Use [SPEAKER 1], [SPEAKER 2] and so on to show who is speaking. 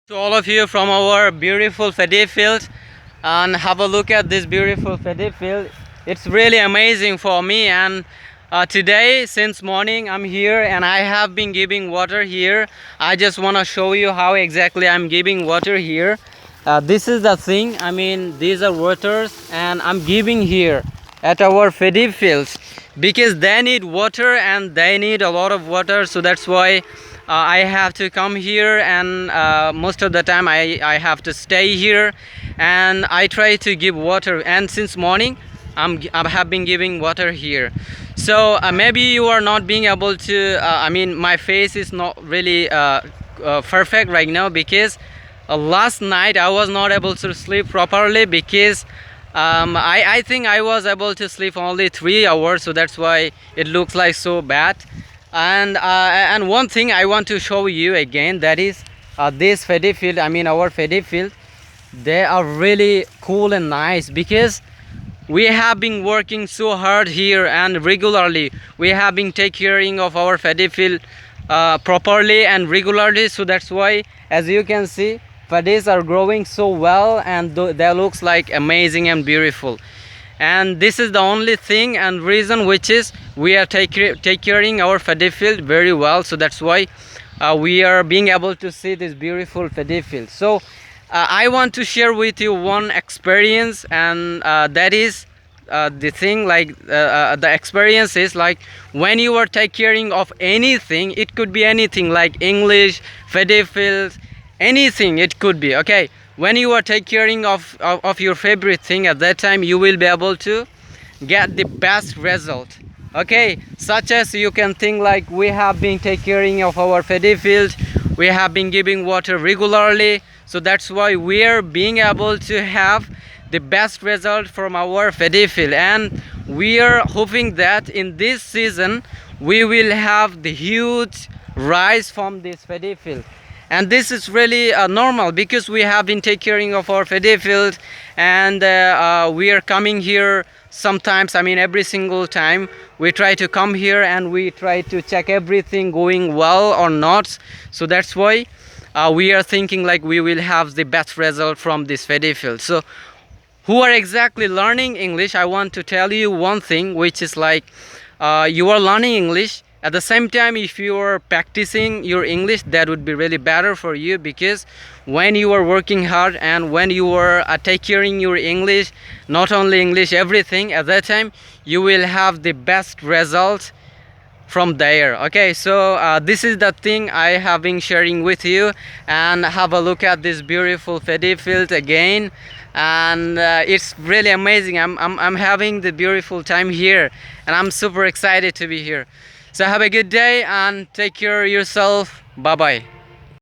[SPEAKER 1] To all of you from our beautiful paddy field, and have a look at this beautiful paddy field. It's really amazing for me, and today since morning I'm here and I have been giving water here. I just want to show you how exactly I'm giving water here. This is the thing, I mean these are waters and I'm giving here at our paddy fields because they need water and they need a lot of water, so that's why I have to come here, and most of the time I have to stay here and I try to give water. And since morning I have been giving water here. So maybe you are not being able to I mean my face is not really perfect right now because last night I was not able to sleep properly because I think I was able to sleep only 3 hours, so that's why it looks like so bad. And one thing I want to show you again, that is this paddy field, I mean our paddy field, they are really cool and nice because we have been working so hard here and regularly we have been taking care of our paddy field properly and regularly, so that's why as you can see paddies are growing so well and they looks like amazing and beautiful. And this is the only thing and reason which is we are caring our paddy field very well, so that's why we are being able to see this beautiful paddy field. So I want to share with you one experience, and that is the thing, like the experience is like when you are taking caring of anything, it could be anything like English, paddy field, anything it could be, okay. When you are taking caring of your favorite thing, at that time you will be able to get the best result, okay. Such as you can think like we have been taking caring of our paddy field, we have been giving water regularly, so that's why we are being able to have the best result from our paddy field. And we are hoping that in this season we will have the huge rise from this paddy field. And this is really normal because we have been taking caring of our paddy field, and we are coming here sometimes, I mean every single time we try to come here and we try to check everything going well or not, so that's why we are thinking like we will have the best result from this paddy field. So who are exactly learning English, I want to tell you one thing, which is like you are learning English at the same time. If you are practicing your English, that would be really better for you, because when you are working hard and when you are taking caring your English, not only English, everything, at that time you will have the best result from there, okay. So this is the thing I have been sharing with you. And have a look at this beautiful paddy field again, and it's really amazing. I'm having the beautiful time here and I'm super excited to be here. So have a good day and take care of yourself. Bye bye.